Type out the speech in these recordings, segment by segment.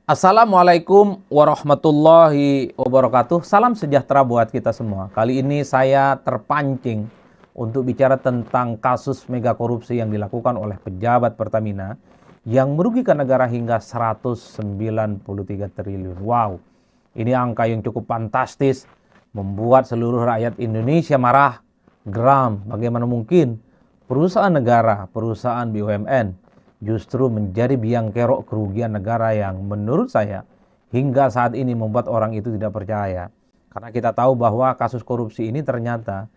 Assalamualaikum warahmatullahi wabarakatuh. Salam sejahtera buat kita semua. Kali ini saya terpancing untuk bicara tentang kasus mega korupsi yang dilakukan oleh pejabat Pertamina yang merugikan negara hingga 193 triliun. Wow, ini angka yang cukup fantastis, membuat seluruh rakyat Indonesia marah, geram. Bagaimana mungkin perusahaan negara, perusahaan BUMN justru menjadi biang kerok kerugian negara yang menurut saya hingga saat ini membuat orang itu tidak percaya. Karena kita tahu bahwa kasus korupsi ini ternyata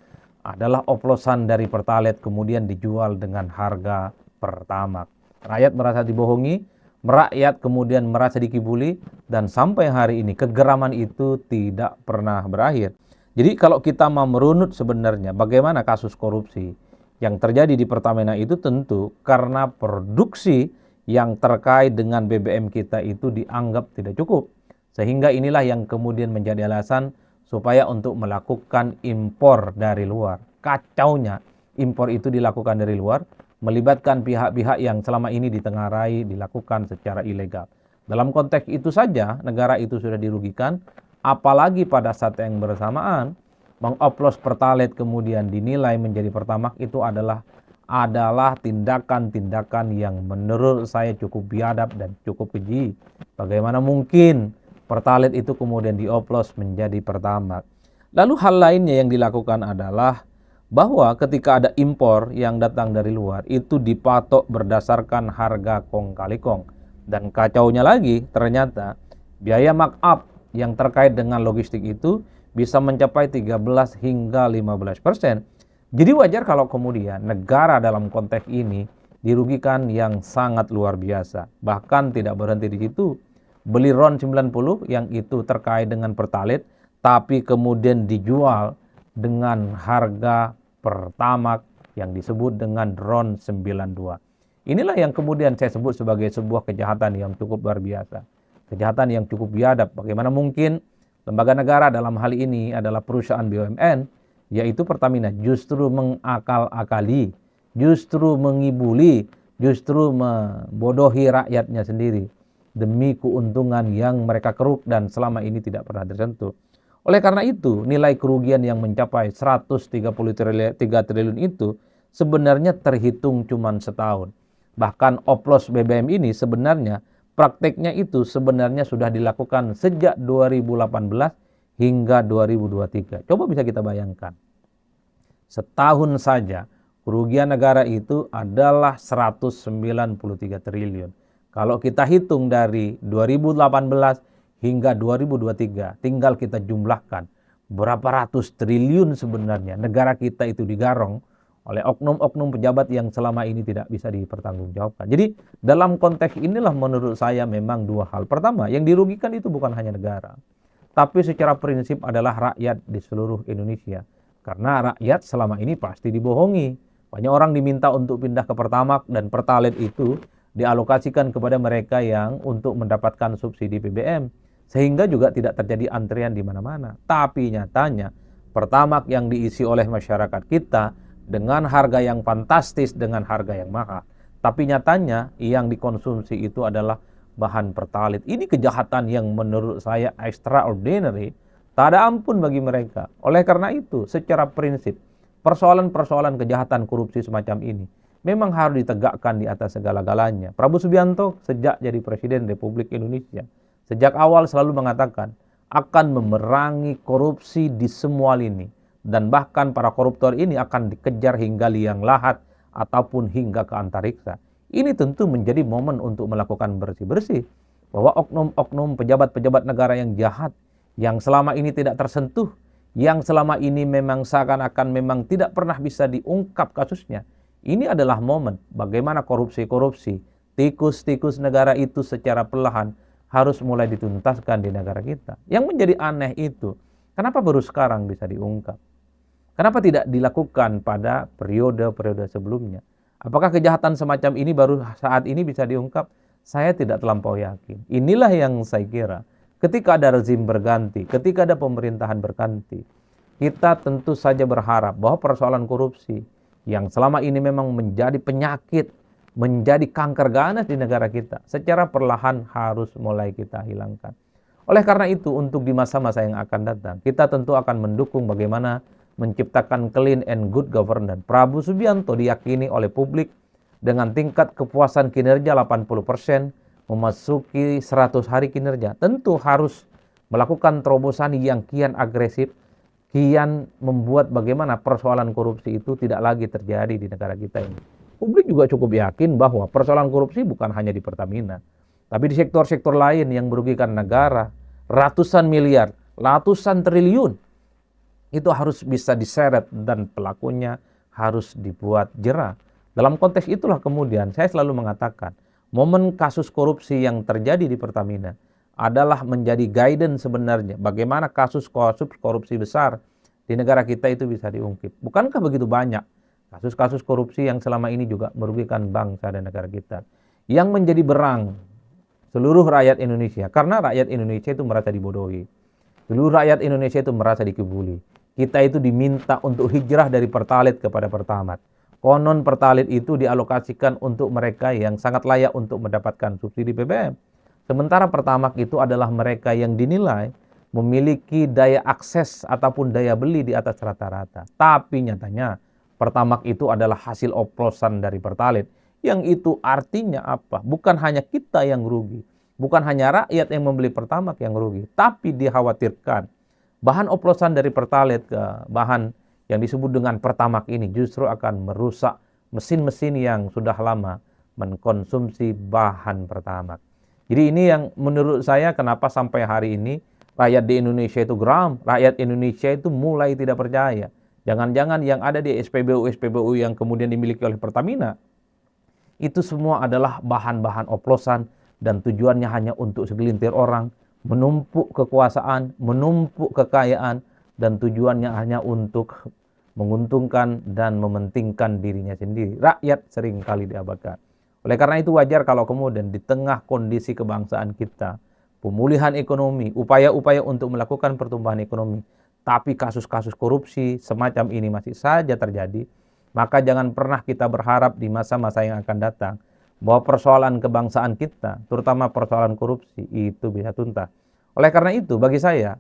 adalah oplosan dari Pertalite kemudian dijual dengan harga Pertamax. Rakyat merasa dibohongi, rakyat kemudian merasa dikibuli, dan sampai hari ini kegeraman itu tidak pernah berakhir. Jadi kalau kita mau merunut sebenarnya bagaimana kasus korupsi yang terjadi di Pertamina itu tentu karena produksi yang terkait dengan BBM kita itu dianggap tidak cukup. Sehingga inilah yang kemudian menjadi alasan supaya untuk melakukan impor dari luar. Kacaunya impor itu dilakukan dari luar, melibatkan pihak-pihak yang selama ini ditengarai dilakukan secara ilegal. Dalam konteks itu saja negara itu sudah dirugikan, apalagi pada saat yang bersamaan mengoplos Pertalite kemudian dinilai menjadi Pertamax itu adalah tindakan-tindakan yang menurut saya cukup biadab dan cukup keji. Bagaimana mungkin Pertalite itu kemudian dioplos menjadi Pertamax? Lalu hal lainnya yang dilakukan adalah bahwa ketika ada impor yang datang dari luar itu dipatok berdasarkan harga kong kali kong. Dan kacaunya lagi ternyata biaya markup yang terkait dengan logistik itu bisa mencapai 13 hingga 15%. Jadi wajar kalau kemudian negara dalam konteks ini dirugikan yang sangat luar biasa. Bahkan tidak berhenti di situ. Beli RON 90 yang itu terkait dengan Pertalite, tapi kemudian dijual dengan harga Pertamax yang disebut dengan RON 92. Inilah yang kemudian saya sebut sebagai sebuah kejahatan yang cukup luar biasa. Kejahatan yang cukup biadab. Bagaimana mungkin lembaga negara dalam hal ini adalah perusahaan BUMN, yaitu Pertamina, justru mengakal-akali, justru mengibuli, justru membodohi rakyatnya sendiri demi keuntungan yang mereka keruk dan selama ini tidak pernah tersentuh. Oleh karena itu, nilai kerugian yang mencapai 133 triliun itu sebenarnya terhitung cuma setahun. Bahkan oplos BBM ini sebenarnya prakteknya itu sebenarnya sudah dilakukan sejak 2018 hingga 2023. Coba bisa kita bayangkan. Setahun saja kerugian negara itu adalah 193 triliun. Kalau kita hitung dari 2018 hingga 2023, tinggal kita jumlahkan berapa ratus triliun sebenarnya negara kita itu digarong oleh oknum-oknum pejabat yang selama ini tidak bisa dipertanggungjawabkan. Jadi dalam konteks inilah menurut saya memang dua hal. Pertama, yang dirugikan itu bukan hanya negara, tapi secara prinsip adalah rakyat di seluruh Indonesia. Karena rakyat selama ini pasti dibohongi. Banyak orang diminta untuk pindah ke Pertamax dan Pertalite itu dialokasikan kepada mereka yang untuk mendapatkan subsidi BBM. Sehingga juga tidak terjadi antrian di mana-mana. Tapi nyatanya Pertamax yang diisi oleh masyarakat kita dengan harga yang fantastis, dengan harga yang mahal. Tapi nyatanya yang dikonsumsi itu adalah bahan Pertalite. Ini kejahatan yang menurut saya extraordinary, tak ada ampun bagi mereka. Oleh karena itu, secara prinsip, persoalan-persoalan kejahatan korupsi semacam ini memang harus ditegakkan di atas segala-galanya. Prabowo Subianto sejak jadi Presiden Republik Indonesia, sejak awal selalu mengatakan akan memerangi korupsi di semua lini. Dan bahkan para koruptor ini akan dikejar hingga liang lahat ataupun hingga ke antariksa. Ini tentu menjadi momen untuk melakukan bersih-bersih. Bahwa oknum-oknum pejabat-pejabat negara yang jahat, yang selama ini tidak tersentuh, yang selama ini memang seakan-akan memang tidak pernah bisa diungkap kasusnya. Ini adalah momen bagaimana korupsi-korupsi, tikus-tikus negara itu secara perlahan harus mulai dituntaskan di negara kita. Yang menjadi aneh itu, kenapa baru sekarang bisa diungkap? Kenapa tidak dilakukan pada periode-periode sebelumnya? Apakah kejahatan semacam ini baru saat ini bisa diungkap? Saya tidak terlampau yakin. Inilah yang saya kira ketika ada rezim berganti, ketika ada pemerintahan berganti, kita tentu saja berharap bahwa persoalan korupsi yang selama ini memang menjadi penyakit menjadi kanker ganas di negara kita. Secara perlahan harus mulai kita hilangkan. Oleh karena itu, untuk di masa-masa yang akan datang, kita tentu akan mendukung bagaimana menciptakan clean and good governance. Prabowo Subianto diyakini oleh publik dengan tingkat kepuasan kinerja 80%, memasuki 100 hari kinerja. Tentu harus melakukan terobosan yang kian agresif, kian membuat bagaimana persoalan korupsi itu tidak lagi terjadi di negara kita ini. Publik juga cukup yakin bahwa persoalan korupsi bukan hanya di Pertamina, tapi di sektor-sektor lain yang merugikan negara, ratusan miliar, ratusan triliun, itu harus bisa diseret dan pelakunya harus dibuat jera. Dalam konteks itulah kemudian saya selalu mengatakan, momen kasus korupsi yang terjadi di Pertamina adalah menjadi guidance sebenarnya bagaimana kasus-kasus korupsi besar di negara kita itu bisa diungkip. Bukankah begitu banyak kasus-kasus korupsi yang selama ini juga merugikan bangsa dan negara kita, yang menjadi berang seluruh rakyat Indonesia, karena rakyat Indonesia itu merasa dibodohi. Seluruh rakyat Indonesia itu merasa dikebuli. Kita itu diminta untuk hijrah dari Pertalite kepada Pertamax. Konon Pertalite itu dialokasikan untuk mereka yang sangat layak untuk mendapatkan subsidi BBM. Sementara Pertamax itu adalah mereka yang dinilai memiliki daya akses ataupun daya beli di atas rata-rata. Tapi nyatanya Pertamax itu adalah hasil oplosan dari Pertalite. Yang itu artinya apa? Bukan hanya kita yang rugi. Bukan hanya rakyat yang membeli Pertamax yang rugi. Tapi dikhawatirkan bahan oplosan dari Pertalite ke bahan yang disebut dengan Pertamax ini justru akan merusak mesin-mesin yang sudah lama mengkonsumsi bahan Pertamax. Jadi ini yang menurut saya kenapa sampai hari ini rakyat di Indonesia itu geram, rakyat Indonesia itu mulai tidak percaya. Jangan-jangan yang ada di SPBU yang kemudian dimiliki oleh Pertamina, itu semua adalah bahan-bahan oplosan dan tujuannya hanya untuk segelintir orang, menumpuk kekuasaan, menumpuk kekayaan, dan tujuannya hanya untuk menguntungkan dan mementingkan dirinya sendiri. Rakyat seringkali diabaikan. Oleh karena itu wajar kalau kemudian di tengah kondisi kebangsaan kita, pemulihan ekonomi, upaya-upaya untuk melakukan pertumbuhan ekonomi, tapi kasus-kasus korupsi semacam ini masih saja terjadi, maka jangan pernah kita berharap di masa-masa yang akan datang bahwa persoalan kebangsaan kita, terutama persoalan korupsi, itu bisa tuntas. Oleh karena itu, bagi saya,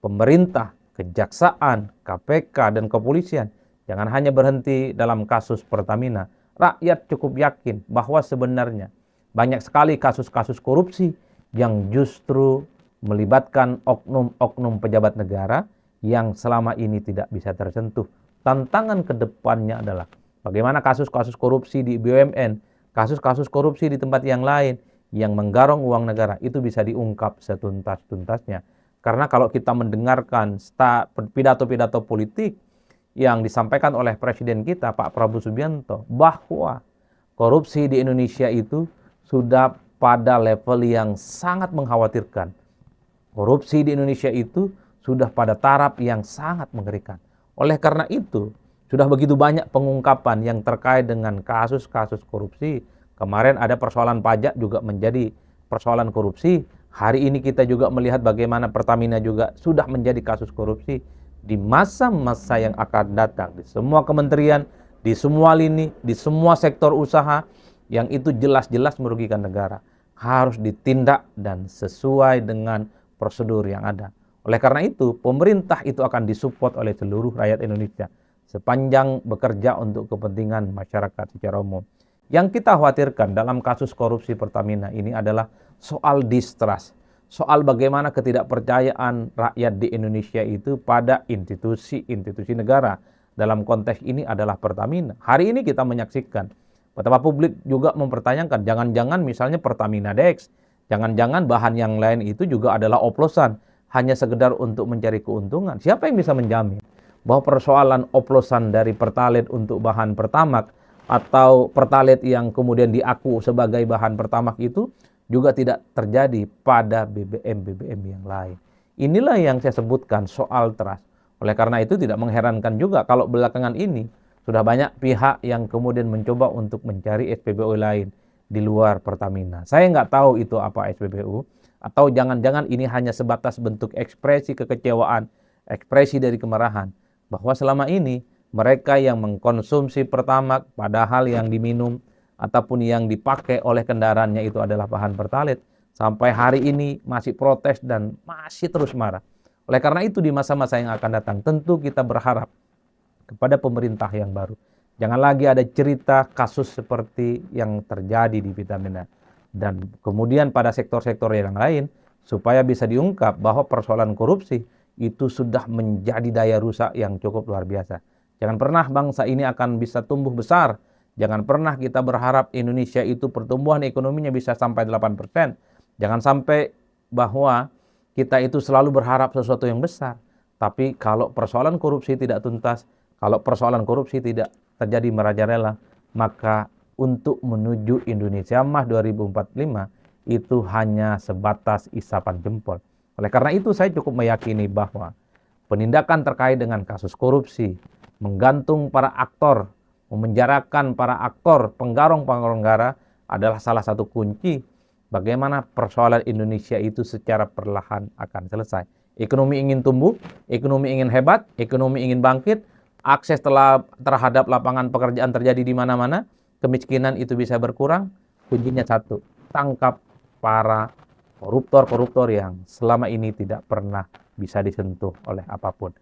pemerintah, kejaksaan, KPK, dan kepolisian jangan hanya berhenti dalam kasus Pertamina. Rakyat cukup yakin bahwa sebenarnya banyak sekali kasus-kasus korupsi yang justru melibatkan oknum-oknum pejabat negara yang selama ini tidak bisa tersentuh. Tantangan ke depannya adalah bagaimana kasus-kasus korupsi di BUMN, kasus-kasus korupsi di tempat yang lain yang menggarong uang negara itu bisa diungkap setuntas-tuntasnya. Karena kalau kita mendengarkan pidato-pidato politik yang disampaikan oleh Presiden kita, Pak Prabowo Subianto, bahwa korupsi di Indonesia itu sudah pada level yang sangat mengkhawatirkan. Korupsi di Indonesia itu sudah pada taraf yang sangat mengerikan. Oleh karena itu, sudah begitu banyak pengungkapan yang terkait dengan kasus-kasus korupsi. Kemarin ada persoalan pajak juga menjadi persoalan korupsi. Hari ini kita juga melihat bagaimana Pertamina juga sudah menjadi kasus korupsi. Di masa-masa yang akan datang, di semua kementerian, di semua lini, di semua sektor usaha, yang itu jelas-jelas merugikan negara, harus ditindak dan sesuai dengan prosedur yang ada. Oleh karena itu, pemerintah itu akan disupport oleh seluruh rakyat Indonesia sepanjang bekerja untuk kepentingan masyarakat secara umum. Yang kita khawatirkan dalam kasus korupsi Pertamina ini adalah soal distrust, soal bagaimana ketidakpercayaan rakyat di Indonesia itu pada institusi-institusi negara. Dalam konteks ini adalah Pertamina. Hari ini kita menyaksikan betapa publik juga mempertanyakan, jangan-jangan misalnya Pertamina Dex, jangan-jangan bahan yang lain itu juga adalah oplosan, hanya sekedar untuk mencari keuntungan. Siapa yang bisa menjamin bahwa persoalan oplosan dari Pertalite untuk bahan Pertamax atau Pertalite yang kemudian diaku sebagai bahan Pertamax itu juga tidak terjadi pada BBM yang lain. Inilah yang saya sebutkan soal trust. Oleh karena itu tidak mengherankan juga kalau belakangan ini sudah banyak pihak yang kemudian mencoba untuk mencari SPBU lain di luar Pertamina. Saya nggak tahu itu apa SPBU, atau jangan-jangan ini hanya sebatas bentuk ekspresi kekecewaan, ekspresi dari kemarahan, bahwa selama ini mereka yang mengkonsumsi Pertamax padahal yang diminum ataupun yang dipakai oleh kendaraannya itu adalah bahan pertalite, sampai hari ini masih protes dan masih terus marah. Oleh karena itu di masa-masa yang akan datang tentu kita berharap kepada pemerintah yang baru. Jangan lagi ada cerita kasus seperti yang terjadi di Pertamina. Dan kemudian pada sektor-sektor yang lain, supaya bisa diungkap bahwa persoalan korupsi itu sudah menjadi daya rusak yang cukup luar biasa. Jangan pernah bangsa ini akan bisa tumbuh besar. Jangan pernah kita berharap Indonesia itu pertumbuhan ekonominya bisa sampai 8%. Jangan sampai bahwa kita itu selalu berharap sesuatu yang besar. Tapi kalau persoalan korupsi tidak tuntas, kalau persoalan korupsi tidak terjadi merajalela, maka untuk menuju Indonesia Emas 2045 itu hanya sebatas isapan jempol. Oleh karena itu saya cukup meyakini bahwa penindakan terkait dengan kasus korupsi, menggantung para aktor, memenjarakan para aktor, penggarong-penggarong negara adalah salah satu kunci bagaimana persoalan Indonesia itu secara perlahan akan selesai. Ekonomi ingin tumbuh, ekonomi ingin hebat, ekonomi ingin bangkit, akses terhadap lapangan pekerjaan terjadi di mana-mana, kemiskinan itu bisa berkurang. Kuncinya satu, tangkap para koruptor-koruptor yang selama ini tidak pernah bisa disentuh oleh apapun.